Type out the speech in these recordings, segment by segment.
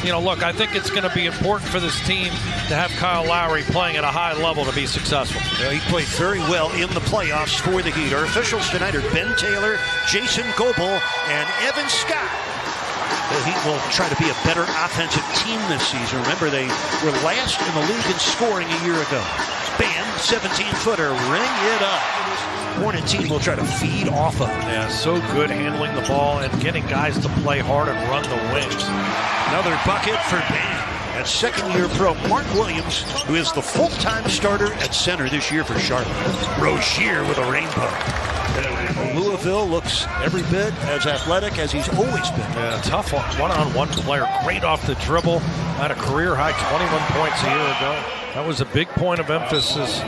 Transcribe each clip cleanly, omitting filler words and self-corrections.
You know, look, I think it's going to be important for this team to have Kyle Lowry playing at a high level to be successful. He played very well in the playoffs for the Heat. Our officials tonight are Ben Taylor, Jason Goebel, and Evan Scott. The Heat will try to be a better offensive team this season. Remember, they were last in the league in scoring a year ago. Bam, 17-footer, ring it up. Hornet team will try to feed off of. Yeah, so good handling the ball and getting guys to play hard and run the wings. Another bucket for Bam. At second-year pro Mark Williams, who is the full-time starter at center this year for Charlotte. Rozier with a rainbow. Louisville looks every bit as athletic as he's always been. Yeah, tough one-on-one player. Great off the dribble. Had a career-high 21 points a year ago. That was a big point of emphasis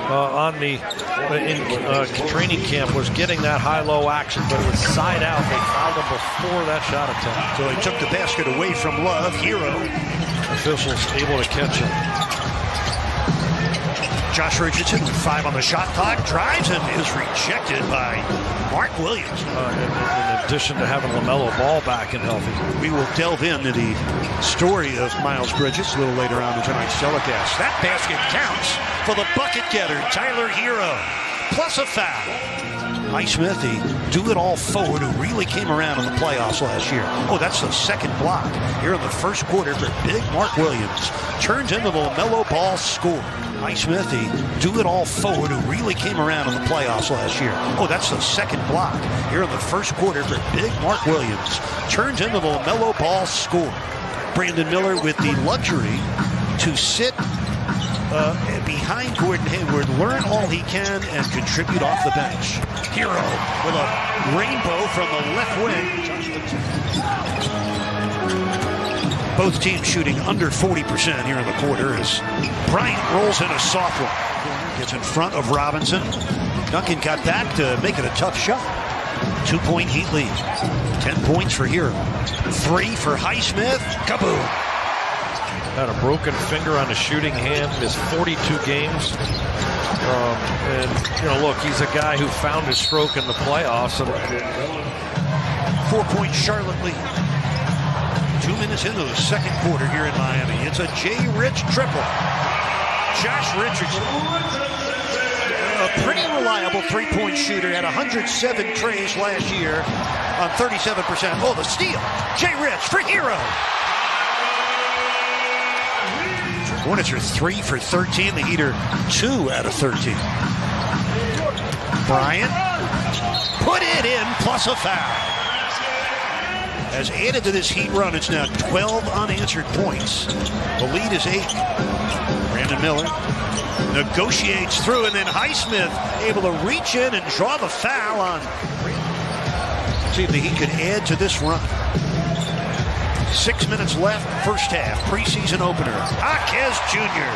on the training camp, was getting that high-low action, but it was side out. They fouled him before that shot attempt. So he took the basket away from Love. Hero. Officials able to catch him. Josh Richardson with 5 on the shot clock, drives and is rejected by Mark Williams. In addition to having LaMelo Ball back and healthy. We will delve into the story of Miles Bridges a little later on in tonight's telecast. That basket counts for the bucket getter, Tyler Hero, plus a foul. Highsmith, the do-it-all forward who really came around in the playoffs last year. Oh, that's the second block here in the first quarter for big Mark Williams. Turns into the LaMelo Ball score. Highsmith, the do-it-all forward who really came around in the playoffs last year. Oh, that's the second block here in the first quarter for big Mark Williams. Turns into the LaMelo Ball score. Brandon Miller with the luxury to sit behind Gordon Hayward, learn all he can, and contribute off the bench. Hero with a rainbow from the left wing. Both teams shooting under 40% here in the quarter as Bryant rolls in a soft one. Gets in front of Robinson. Duncan got back to make it a tough shot. 2-point Heat lead. 10 points for Hero. 3 for Highsmith. Kaboom! Had a broken finger on a shooting hand, missed 42 games. And, you know, look, he's a guy who found his stroke in the playoffs. 4-point Charlotte lead. 2 minutes into the second quarter here in Miami. It's a Jay Rich triple. Josh Richardson, a pretty reliable three-point shooter, had 107 trays last year on 37%. Oh, the steal. Jay Rich for Hero. Hornets are 3 for 13. The Heat are 2 out of 13. Bryant put it in, plus a foul. Has added to this Heat run. It's now 12 unanswered points. The lead is 8. Brandon Miller negotiates through, and then Highsmith able to reach in and draw the foul on. See if the Heat could add to this run. 6 minutes left, first half, preseason opener. Jaquez Jr.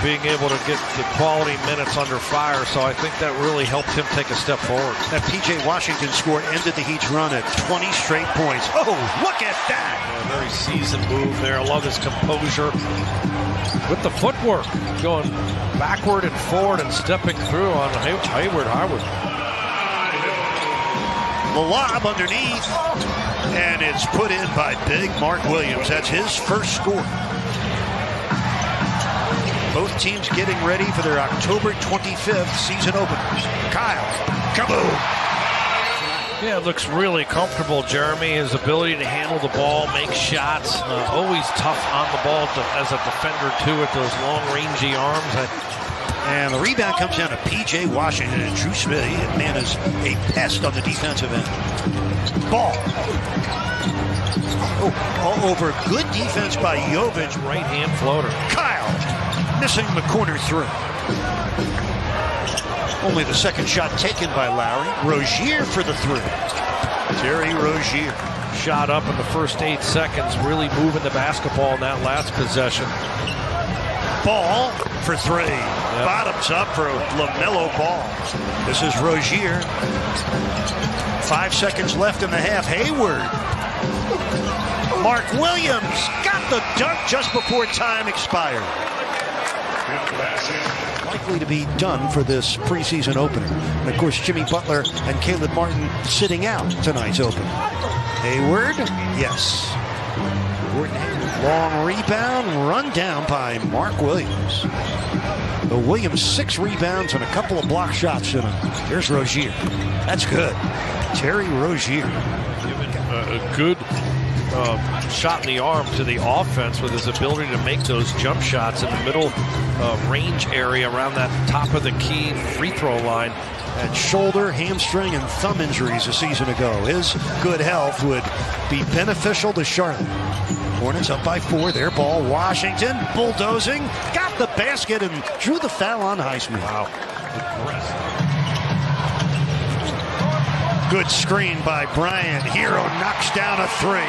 Being able to get the quality minutes under fire, so I think that really helped him take a step forward. That P.J. Washington score ended the Heat's run at 20 straight points. Oh, look at that! Yeah, very seasoned move there. I love his composure. With the footwork, going backward and forward and stepping through on Hayward. The lob underneath. And it's put in by big Mark Williams. That's his first score. Both teams getting ready for their October 25th season openers. Kyle, kaboom! Yeah, it looks really comfortable, Jeremy. His ability to handle the ball, make shots, always tough on the ball as a defender, too, with those long, rangy arms. And the rebound comes down to P.J. Washington, and Drew Smith, man, is a pest on the defensive end. Ball. Oh, all over. Good defense by Jovic. Right-hand floater. Kyle missing the corner through. Only the second shot taken by Lowry. Rozier for the three. Terry Rozier. Shot up in the first 8 seconds, really moving the basketball in that last possession. Ball for three. Yep. Bottoms up for LaMelo Ball. This is Rozier. 5 seconds left in the half. Hayward. Mark Williams got the dunk just before time expired. Likely to be done for this preseason opener. And of course, Jimmy Butler and Caleb Martin sitting out tonight's opener. Hayward, yes. Long rebound, run down by Mark Williams. The Williams 6 rebounds and a couple of block shots in him. Here's Rozier. That's good. Terry Rozier. A good shot in the arm to the offense with his ability to make those jump shots in the middle range area around that top of the key free throw line. Had shoulder, hamstring, and thumb injuries a season ago. His good health would be beneficial to Charlotte. Hornets up by 4. Their ball. Washington bulldozing. Got the basket and drew the foul on Highsmith. Wow. Good screen by Bryant. Hero knocks down a 3.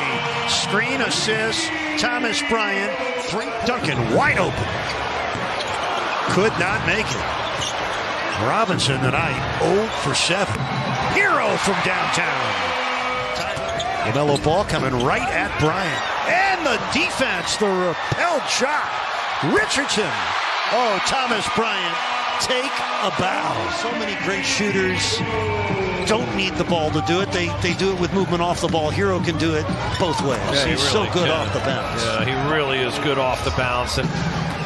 Screen assist. Thomas Bryant. 3. Duncan wide open. Could not make it. Robinson tonight 0 for 7. Hero from downtown. LaMelo Ball coming right at Bryant. And the defense, the repelled shot. Richardson. Oh, Thomas Bryant, take a bow. So many great shooters don't need the ball to do it. They do it with movement off the ball. Hero can do it both ways. Yeah, he's really so good can. off the bounce. Yeah, he really is good off the bounce. And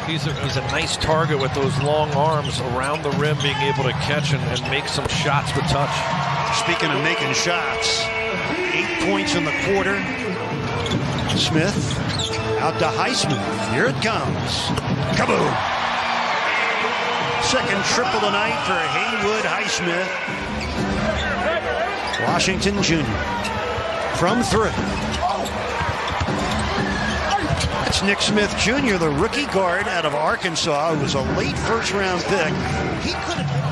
he's a nice target with those long arms around the rim, being able to catch and make some shots with touch. Speaking of making shots, 8 points in the quarter. Smith out to Highsmith. Here it comes. Kaboom! Second triple tonight for Haywood Highsmith. Washington Jr. from 3. That's Nick Smith Jr., the rookie guard out of Arkansas, who was a late first-round pick.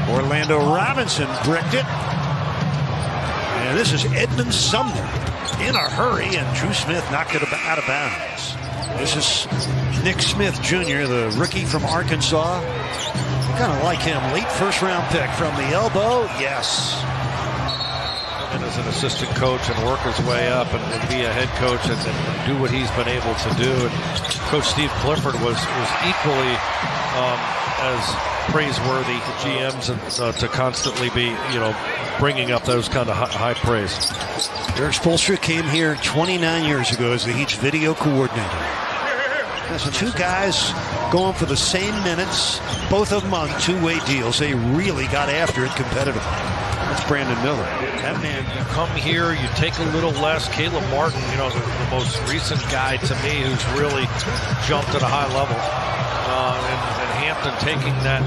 Orlando Robinson bricked it. And this is Edmund Sumner in a hurry, and Drew Smith knocked it out of bounds. This is Nick Smith Jr., the rookie from Arkansas. Kind of like him, late first-round pick from the elbow. Yes. And as an assistant coach and work his way up and be a head coach and do what he's been able to do. And Coach Steve Clifford was equally as praiseworthy to GMs and to constantly be, bringing up those kind of high praise. Eric Spoelstra came here 29 years ago as the Heat's video coordinator. There's 2 guys going for the same minutes, both of them on 2-way deals. They really got after it competitively. That's Brandon Miller. That man, you come here, you take a little less. Caleb Martin, the most recent guy to me who's really jumped at a high level. And Hampton taking that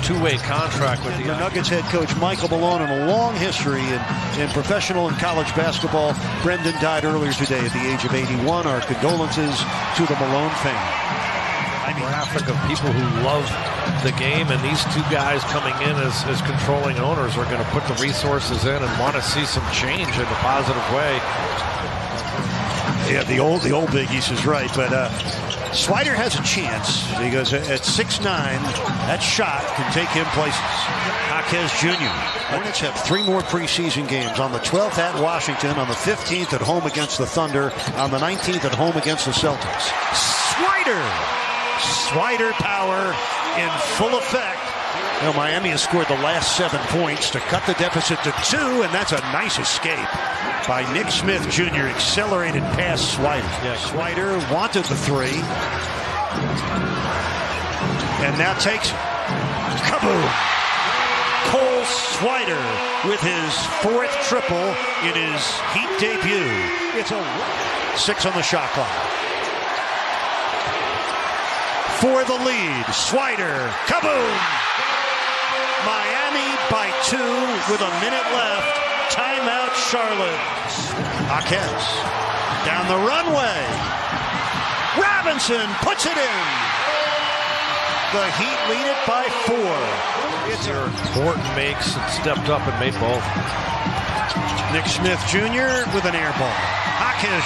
2-way contract with the Nuggets head coach Michael Malone, and a long history in professional and college basketball. Brendan died earlier today at the age of 81. Our condolences to the Malone family. Graphic of people who love the game, and these 2 guys coming in as controlling owners are going to put the resources in and want to see some change in a positive way. Yeah, the old Big East is right, but Swider has a chance because at 6'9", that shot can take him places. Jaquez Jr. Hornets have 3 more preseason games. On the 12th at Washington, on the 15th at home against the Thunder, on the 19th at home against the Celtics. Swider power in full effect. Miami has scored the last 7 points to cut the deficit to 2, and that's a nice escape by Nick Smith Jr. Accelerated past Swider. Yeah, Swider wanted the 3, and now takes it. Kaboom! Cole Swider with his 4th triple in his Heat debut. It's a 6 on the shot clock. For the lead, Swider, kaboom! Miami by 2 with a minute left. Timeout, Charlotte. Jaquez down the runway. Robinson puts it in. The Heat lead it by 4. It's Horton makes and stepped up and made both. Nick Smith Jr. with an air ball. Jaquez